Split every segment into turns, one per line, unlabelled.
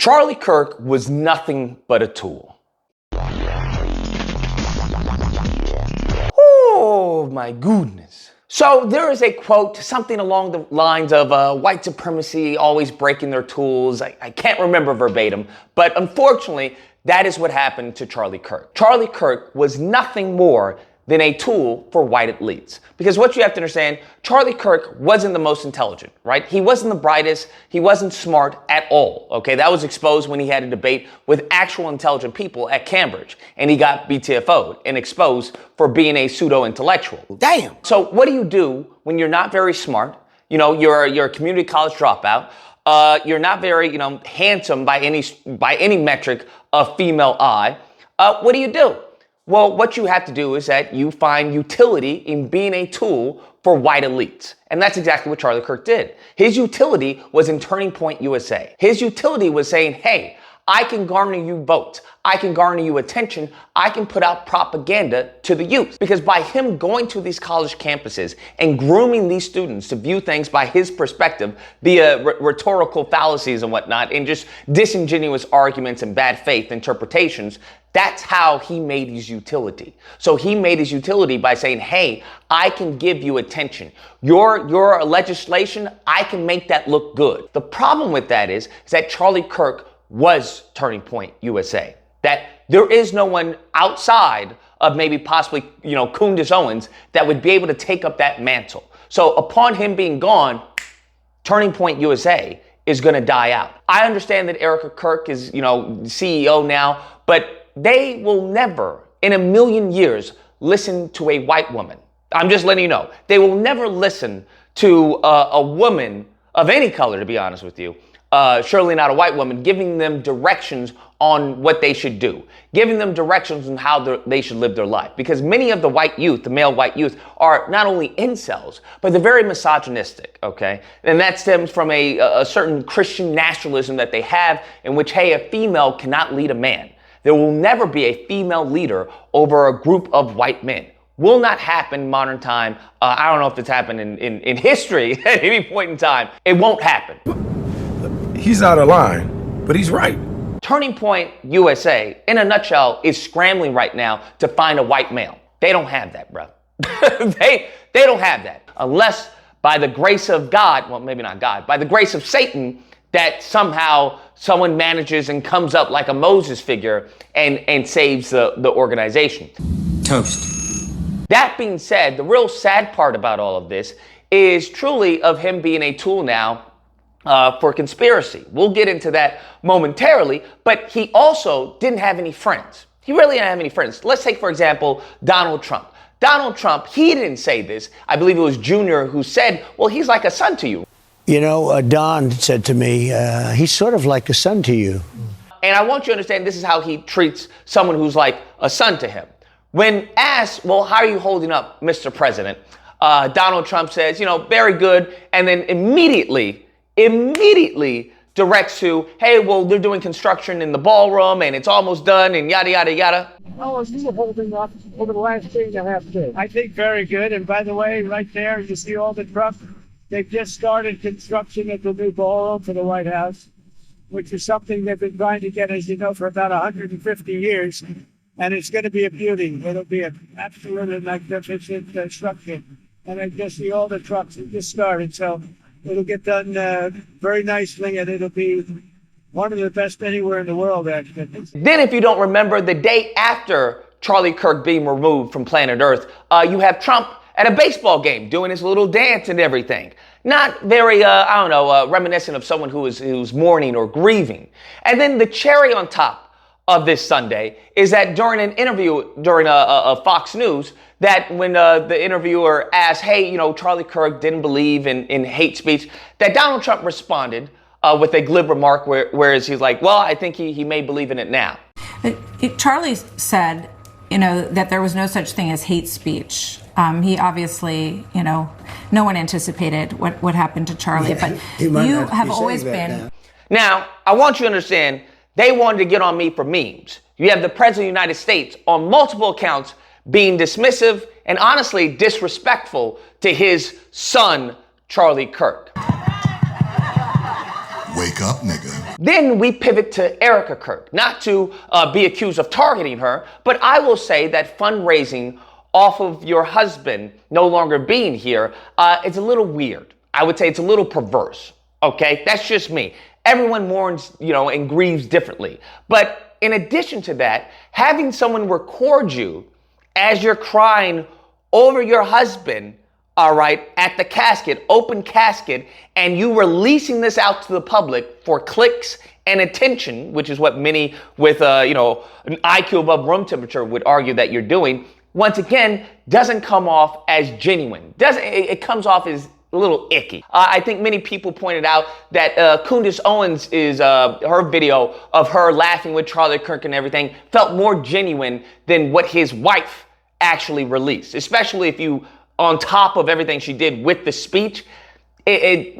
Charlie Kirk was nothing but a tool. Oh my goodness. So there is a quote, something along the lines of white supremacy always breaking their tools. I can't remember verbatim, but unfortunately, that is what happened to Charlie Kirk. Charlie Kirk was nothing more than a tool for white elites. Because what you have to understand, Charlie Kirk wasn't the most intelligent, right? He wasn't the brightest. He wasn't smart at all, okay? That was exposed when he had a debate with actual intelligent people at Cambridge. And he got BTFO'd and exposed for being a pseudo-intellectual. Damn! So what do you do when you're not very smart? You know, you're a community college dropout. You're not very, handsome by any metric of female eye. What do? Well, what you have to do is that you find utility in being a tool for white elites. And that's exactly what Charlie Kirk did. His utility was in Turning Point USA. His utility was saying, hey, I can garner you votes. I can garner you attention. I can put out propaganda to the youth. Because by him going to these college campuses and grooming these students to view things by his perspective via rhetorical fallacies and whatnot, and just disingenuous arguments and bad faith interpretations, that's how he made his utility. So he made his utility by saying, hey, I can give you attention. Your legislation, I can make that look good. The problem with that is that Charlie Kirk was Turning Point USA. That there is no one outside of maybe possibly, Candace Owens that would be able to take up that mantle. So upon him being gone, Turning Point USA is going to die out. I understand that Erika Kirk is, CEO now, but they will never in a million years listen to a white woman. I'm just letting you know. They will never listen to a woman of any color, to be honest with you. Surely not a white woman, giving them directions on what they should do, giving them directions on how they should live their life. Because many of the white youth, the male white youth, are not only incels, but they're very misogynistic, okay? And that stems from a certain Christian nationalism that they have in which, hey, a female cannot lead a man. There will never be a female leader over a group of white men. Will not happen in modern time. I don't know if it's happened in history at any point in time. It won't happen.
He's out of line, but he's right.
Turning Point USA, in a nutshell, is scrambling right now to find a white male. They don't have that, bro. they don't have that. Unless by the grace of God, well, maybe not God, by the grace of Satan, that somehow someone manages and comes up like a Moses figure and saves the organization.
Toast.
That being said, the real sad part about all of this is truly of him being a tool now for conspiracy. We'll get into that momentarily, but he also didn't have any friends. He really didn't have any friends. Let's take, for example, Donald Trump. Donald Trump, he didn't say this. I believe it was Junior who said, well, he's like a son to you.
Don said to me, he's sort of like a son to you.
And I want you to understand this is how he treats someone who's like a son to him. When asked, well, how are you holding up, Mr. President? Donald Trump says, very good. And then immediately directs to, hey, well, they're doing construction in the ballroom and it's almost done and yada, yada, yada.
How is he holding up over the last 3.5 days? I think very good. And by the way, right there, you see all the trucks. They've just started construction at the new ballroom for the White House, which is something they've been trying to get, as you know, for about 150 years. And it's going to be a beauty. It'll be an absolutely magnificent construction. And I just see all the trucks have just started. So it'll get done very nicely, and it'll be one of the best anywhere in the world, actually.
Then, if you don't remember, the day after Charlie Kirk being removed from planet Earth, you have Trump at a baseball game doing his little dance and everything. Not very, reminiscent of someone who's mourning or grieving. And then the cherry on top of this Sunday is that during an interview during a Fox News, that when the interviewer asked, hey, Charlie Kirk didn't believe in hate speech, that Donald Trump responded with a glib remark whereas he's like, well, I think he may believe in it now.
Charlie said, that there was no such thing as hate speech. He obviously, no one anticipated what happened to Charlie, but you have always been.
Now, I want you to understand, they wanted to get on me for memes. You have the President of the United States on multiple accounts being dismissive and honestly disrespectful to his son, Charlie Kirk.
Wake up, nigga.
Then we pivot to Erika Kirk, not to be accused of targeting her, but I will say that fundraising off of your husband no longer being here, it's a little weird. I would say it's a little perverse, okay? That's just me. Everyone mourns, and grieves differently. But in addition to that, having someone record you as you're crying over your husband, all right, at the casket, open casket, and you releasing this out to the public for clicks and attention, which is what many with, an IQ above room temperature would argue that you're doing, once again, doesn't come off as genuine. It comes off as a little icky. I think many people pointed out that Candace Owens is her video of her laughing with Charlie Kirk and everything felt more genuine than what his wife actually released, especially if you, on top of everything she did with the speech,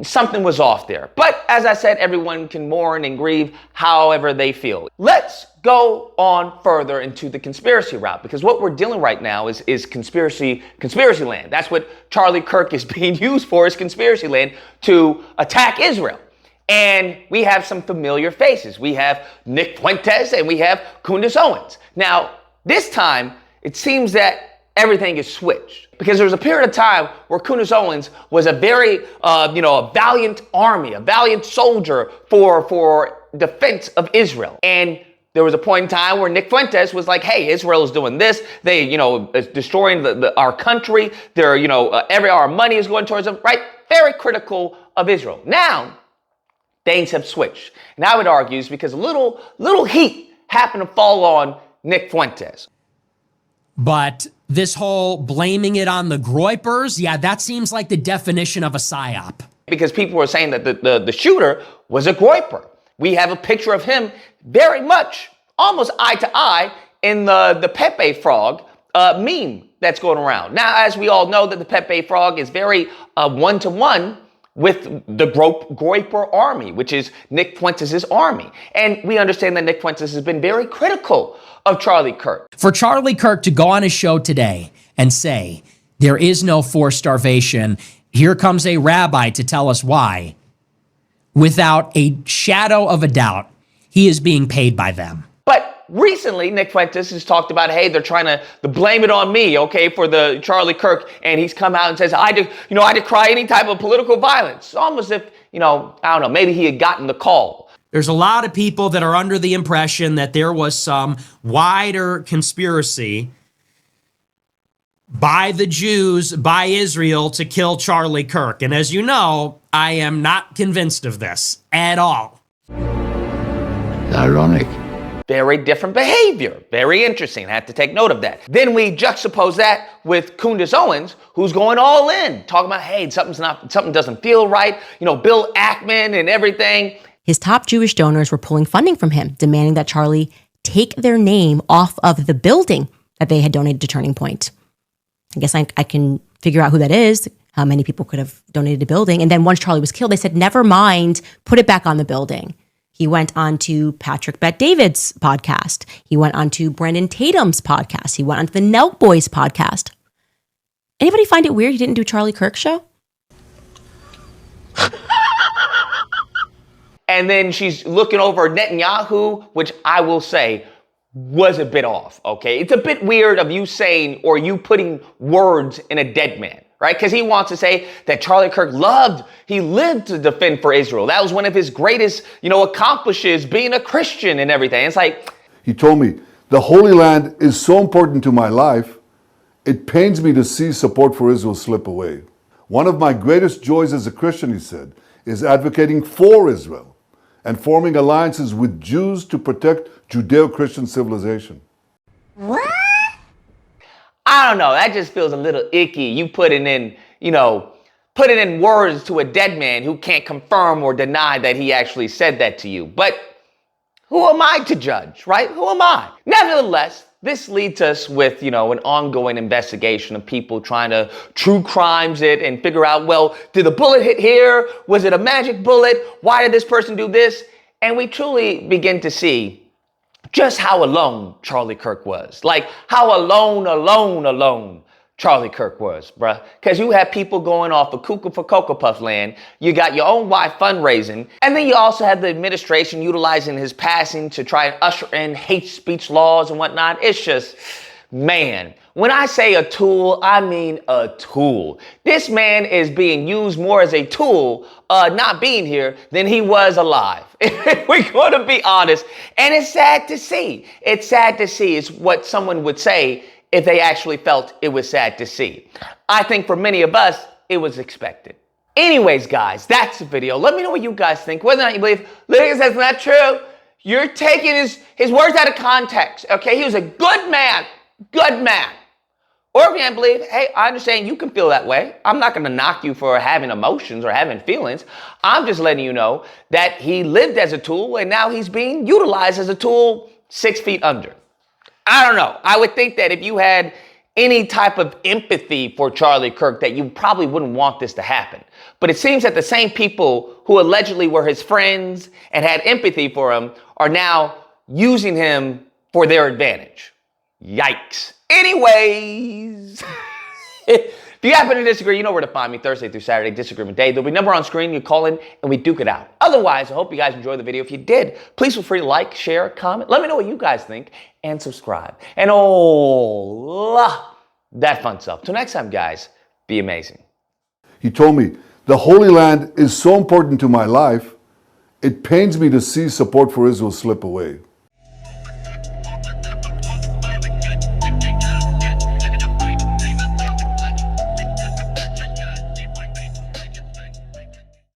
something was off there. But as I said, everyone can mourn and grieve however they feel. Let's go on further into the conspiracy route, because what we're dealing right now is conspiracy land. That's what Charlie Kirk is being used for, is conspiracy land to attack Israel. And we have some familiar faces. We have Nick Fuentes and we have Candace Owens. Now, this time, it seems that everything is switched, because there was a period of time where Candace Owens was a very, a valiant army, a valiant soldier for defense of Israel. And there was a point in time where Nick Fuentes was like, hey, Israel is doing this. They, is destroying our country. They're, our money is going towards them, right? Very critical of Israel. Now, things have switched. And I would argue it's because a little heat happened to fall on Nick Fuentes.
But this whole blaming it on the Groypers, yeah, that seems like the definition of a psyop.
Because people were saying that the shooter was a Groyper. We have a picture of him very much, almost eye to eye, in the Pepe Frog meme that's going around. Now, as we all know, that the Pepe Frog is very one-to-one with the Groyper army, which is Nick Fuentes' army. And we understand that Nick Fuentes has been very critical of Charlie Kirk.
For Charlie Kirk to go on his show today and say, there is no forced starvation, here comes a rabbi to tell us why, without a shadow of a doubt, he is being paid by them.
But recently, Nick Fuentes has talked about, hey, they're trying to blame it on me, okay, for the Charlie Kirk. And he's come out and says, I decry any type of political violence. Almost if, I don't know, maybe he had gotten the call.
There's a lot of people that are under the impression that there was some wider conspiracy by the Jews, by Israel, to kill Charlie Kirk. And as you know, I am not convinced of this at all.
Ironic.
Very different behavior. Very interesting. I have to take note of that. Then we juxtapose that with Candace Owens, who's going all in, talking about, hey, something doesn't feel right. Bill Ackman and everything.
His top Jewish donors were pulling funding from him, demanding that Charlie take their name off of the building that they had donated to Turning Point. I guess I can figure out who that is, how many people could have donated a building. And then once Charlie was killed, they said, never mind, put it back on the building. He went on to Patrick Bet-David's podcast. He went on to Brandon Tatum's podcast. He went on to the Nelk Boys podcast. Anybody find it weird he didn't do Charlie Kirk's show?
And then she's looking over Netanyahu, which I will say was a bit off, okay? It's a bit weird of you saying, or you putting words in a dead man, right? Because he wants to say that Charlie Kirk lived to defend for Israel. That was one of his greatest, accomplishes, being a Christian and everything. It's like,
he told me, the Holy Land is so important to my life, it pains me to see support for Israel slip away. One of my greatest joys as a Christian, he said, is advocating for Israel and forming alliances with Jews to protect Judeo-Christian civilization.
What? I don't know. That just feels a little icky. You putting in words to a dead man who can't confirm or deny that he actually said that to you. But who am I to judge, right? Who am I? Nevertheless, this leads us with, an ongoing investigation of people trying to true crimes it and figure out, well, did the bullet hit here? Was it a magic bullet? Why did this person do this? And we truly begin to see just how alone Charlie Kirk was. Like how alone Charlie Kirk was, bruh. Because you had people going off of cuckoo for Cocoa Puff land, you got your own wife fundraising, and then you also had the administration utilizing his passing to try and usher in hate speech laws and whatnot. It's just, man, when I say a tool, I mean a tool. This man is being used more as a tool, not being here, than he was alive. We're going to be honest. And it's sad to see. It's sad to see. It's what someone would say if they actually felt it was sad to see. I think for many of us, it was expected. Anyways, guys, that's the video. Let me know what you guys think. Whether or not you believe Lucas, that's not true. You're taking his words out of context, okay? He was a good man. Good man. Or if you don't believe, hey, I understand you can feel that way. I'm not going to knock you for having emotions or having feelings. I'm just letting you know that he lived as a tool and now he's being utilized as a tool 6 feet under. I don't know. I would think that if you had any type of empathy for Charlie Kirk, that you probably wouldn't want this to happen. But it seems that the same people who allegedly were his friends and had empathy for him are now using him for their advantage. Yikes. Anyways, if you happen to disagree, you know where to find me Thursday through Saturday, Disagreement Day. There'll be a number on screen. You call in and we duke it out. Otherwise, I hope you guys enjoyed the video. If you did, please feel free to like, share, comment. Let me know what you guys think and subscribe. And that fun stuff. Till next time, guys, be amazing.
He told me, the Holy Land is so important to my life, it pains me to see support for Israel slip away.